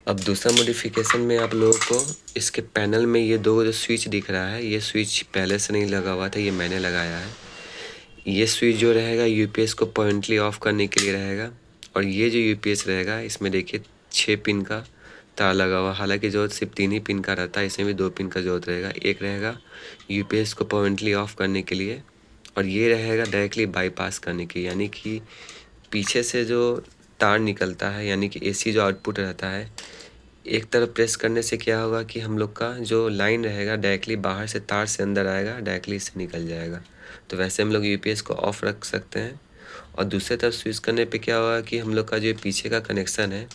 अब दूसरा मॉडिफिकेशन में आप लोगों को इसके पैनल में ये दो जो स्विच दिख रहा है, ये स्विच पहले से नहीं लगा हुआ था, ये मैंने लगाया है। ये स्विच जो रहेगा यूपीएस को परमानेंटली ऑफ करने के लिए रहेगा, और ये जो यूपीएस रहेगा इसमें देखिए 6 पिन का तार लगा हुआ। हालांकि ज़रूरत सिर्फ 3 ही पिन का रहता है, इसमें भी 2 पिन का ज़रूरत रहेगा। एक रहेगा यूपीएस को परमानेंटली ऑफ करने के लिए, और ये रहेगा डायरेक्टली बाईपास करने के, यानी कि पीछे से जो तार निकलता है, यानी कि एसी जो आउटपुट रहता है, एक तरफ प्रेस करने से क्या होगा कि हम लोग का जो लाइन रहेगा डायरेक्टली बाहर से तार से अंदर आएगा, डायरेक्टली इससे निकल जाएगा। तो वैसे हम लोग यूपीएस को ऑफ रख सकते हैं। और दूसरे तरफ स्विच करने पे क्या होगा कि हम लोग का जो पीछे का कनेक्शन है,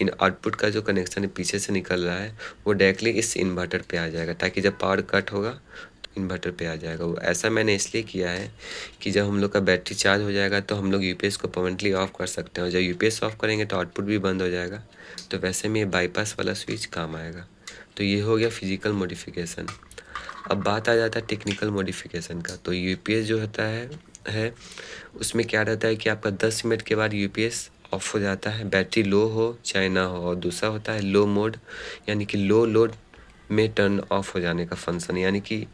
इन आउटपुट का जो कनेक्शन है पीछे से निकल रहा है, वो डायरेक्टली इस इन्वर्टर पे आ जाएगा, ताकि जब पावर कट होगा तो इन्वर्टर पे आ जाएगा। वो ऐसा मैंने इसलिए किया है कि जब हम लोग का बैटरी चार्ज हो जाएगा तो हम लोग यूपीएस को परमानेंटली ऑफ कर सकते हैं, और जब यूपीएस ऑफ करेंगे तो आउटपुट भी बंद हो जाएगा। तो वैसे में ये बाईपास वाला स्विच काम आएगा। तो ये हो गया फिजिकल मॉडिफिकेशन। अब बात आ जाता है टेक्निकल मॉडिफिकेशन का। तो यूपीएस जो होता है उसमें क्या रहता है कि आपका 10 मिनट के बाद यूपीएस ऑफ हो जाता है, बैटरी लो हो चाहे ना हो। और दूसरा होता है लो मोड, यानी कि लो लोड में टर्न ऑफ हो जाने का फंक्शन, यानी कि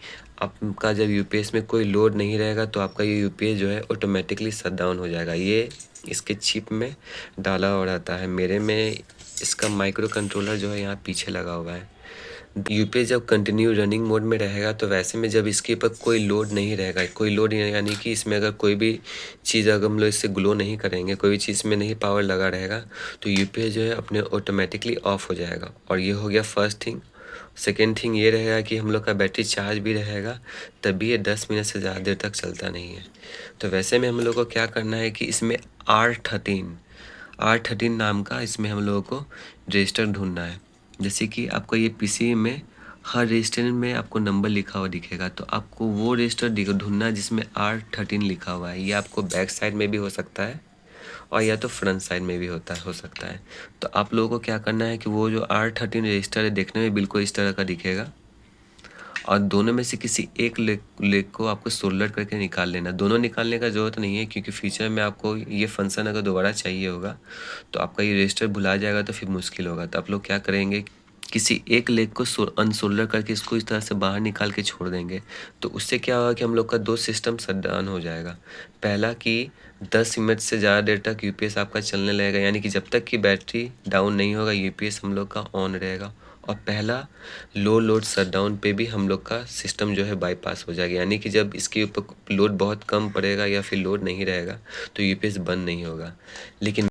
आपका जब यूपीएस में कोई लोड नहीं रहेगा तो आपका ये यूपीएस जो है ऑटोमेटिकली शट डाउन हो जाएगा। ये इसके चिप में डाला हुआ रहता है। मेरे में इसका माइक्रो कंट्रोलर जो है यहाँ पीछे लगा हुआ है। यूपीएस जब कंटिन्यू रनिंग मोड में रहेगा तो वैसे में जब इसके ऊपर कोई लोड नहीं रहेगा, कोई लोड यानी कि इसमें अगर कोई भी चीज़ अगर हम लोग इससे ग्लो नहीं करेंगे, कोई भी चीज़ में नहीं पावर लगा रहेगा, तो यूपीएस जो है अपने ऑटोमेटिकली ऑफ हो जाएगा। और ये हो गया फर्स्ट थिंग। सेकेंड थिंग ये रहेगा कि हम लोग का बैटरी चार्ज भी रहेगा, तभी ये 10 मिनट से ज़्यादा देर तक चलता नहीं है। तो वैसे में हम लोग को क्या करना है कि इसमें R13 नाम का इसमें हम लोगों को रजिस्टर ढूंढना है। जैसे कि आपको ये पीसी में हर रजिस्टर में आपको नंबर लिखा हुआ दिखेगा, तो आपको वो रजिस्टर ढूंढना है जिसमें R13 लिखा हुआ है। ये आपको बैक साइड में भी हो सकता है और या तो फ्रंट साइड में भी हो सकता है। तो आप लोगों को क्या करना है कि वो जो R13 रजिस्टर है देखने में बिल्कुल इस तरह का दिखेगा, और दोनों में से किसी एक लेग को आपको सोल्डर करके निकाल लेना। दोनों निकालने का ज़रूरत नहीं है, क्योंकि फ्यूचर में आपको ये फंक्शन अगर दोबारा चाहिए होगा तो आपका ये रजिस्टर भुला जाएगा, तो फिर मुश्किल होगा। तो आप लोग क्या करेंगे, किसी एक लेग को अनसोल्डर करके इसको इस तरह से बाहर निकाल के छोड़ देंगे। तो उससे क्या होगा कि हम लोग का 2 सिस्टम शट डाउन हो जाएगा। पहला कि 10 मिनट से ज़्यादा देर तक यूपीएस आपका चलने लगेगा, यानी कि जब तक कि बैटरी डाउन नहीं होगा यूपीएस हम लोग का ऑन रहेगा। और पहला लो लोड शटडाउन पे भी हम लोग का सिस्टम जो है बाईपास हो जाएगा, यानी कि जब इसके ऊपर लोड बहुत कम पड़ेगा या फिर लोड नहीं रहेगा तो यूपीएस बंद नहीं होगा। लेकिन